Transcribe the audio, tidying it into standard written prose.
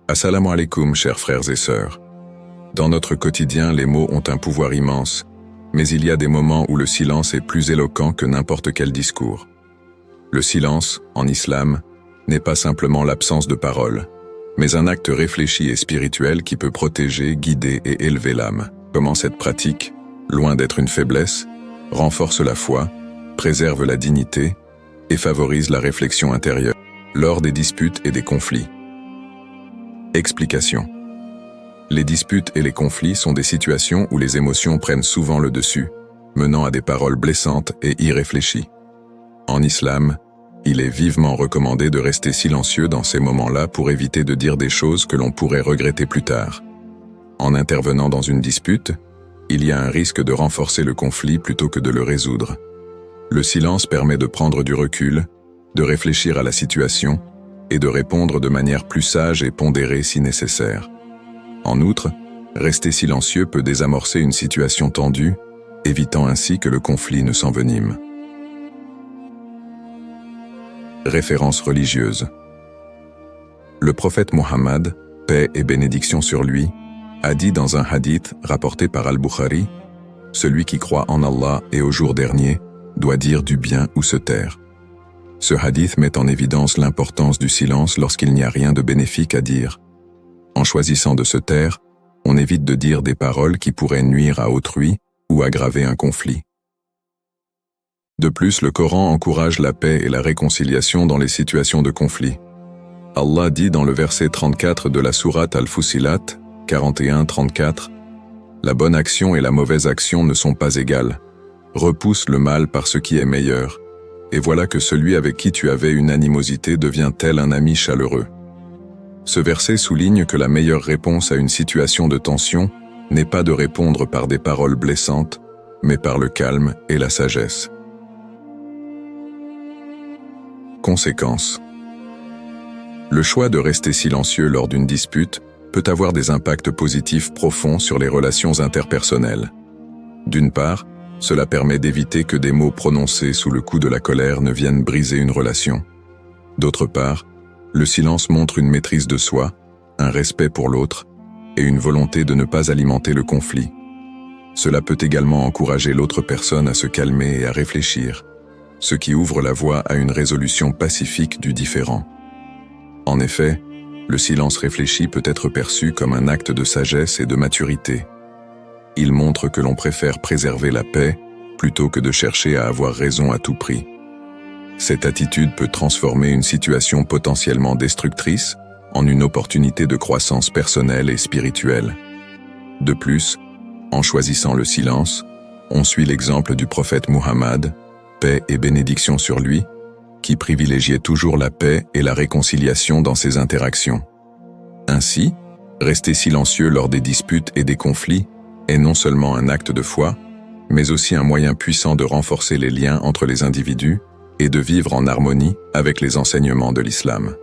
Assalamu alaikum, chers frères et sœurs. Dans notre quotidien, les mots ont un pouvoir immense, mais il y a des moments où le silence est plus éloquent que n'importe quel discours. Le silence, en islam, n'est pas simplement l'absence de parole, mais un acte réfléchi et spirituel qui peut protéger, guider et élever l'âme. Comment cette pratique, loin d'être une faiblesse, renforce la foi, préserve la dignité et favorise la réflexion intérieure lors des disputes et des conflits. Explication. Les disputes et les conflits sont des situations où les émotions prennent souvent le dessus, menant à des paroles blessantes et irréfléchies. En islam, il est vivement recommandé de rester silencieux dans ces moments-là pour éviter de dire des choses que l'on pourrait regretter plus tard. En intervenant dans une dispute, il y a un risque de renforcer le conflit plutôt que de le résoudre. Le silence permet de prendre du recul, de réfléchir à la situation et de répondre de manière plus sage et pondérée si nécessaire. En outre, rester silencieux peut désamorcer une situation tendue, évitant ainsi que le conflit ne s'envenime. Référence religieuse. Le prophète Mohammed, paix et bénédiction sur lui, a dit dans un hadith rapporté par Al-Bukhari, « Celui qui croit en Allah et au jour dernier doit dire du bien ou se taire. » Ce hadith met en évidence l'importance du silence lorsqu'il n'y a rien de bénéfique à dire. En choisissant de se taire, on évite de dire des paroles qui pourraient nuire à autrui ou aggraver un conflit. De plus, le Coran encourage la paix et la réconciliation dans les situations de conflit. Allah dit dans le verset 34 de la sourate Al-Fussilat, 41-34, « La bonne action et la mauvaise action ne sont pas égales. Repousse le mal par ce qui est meilleur. Et voilà que celui avec qui tu avais une animosité devient tel un ami chaleureux. » Ce verset souligne que la meilleure réponse à une situation de tension n'est pas de répondre par des paroles blessantes, mais par le calme et la sagesse. Conséquences. Le choix de rester silencieux lors d'une dispute peut avoir des impacts positifs profonds sur les relations interpersonnelles. D'une part, cela permet d'éviter que des mots prononcés sous le coup de la colère ne viennent briser une relation. D'autre part, le silence montre une maîtrise de soi, un respect pour l'autre et une volonté de ne pas alimenter le conflit. Cela peut également encourager l'autre personne à se calmer et à réfléchir, ce qui ouvre la voie à une résolution pacifique du différend. En effet, le silence réfléchi peut être perçu comme un acte de sagesse et de maturité. Il montre que l'on préfère préserver la paix plutôt que de chercher à avoir raison à tout prix. Cette attitude peut transformer une situation potentiellement destructrice en une opportunité de croissance personnelle et spirituelle. De plus, en choisissant le silence, on suit l'exemple du prophète Muhammad, paix et bénédiction sur lui, qui privilégiait toujours la paix et la réconciliation dans ses interactions. Ainsi, rester silencieux lors des disputes et des conflits est non seulement un acte de foi, mais aussi un moyen puissant de renforcer les liens entre les individus et de vivre en harmonie avec les enseignements de l'islam.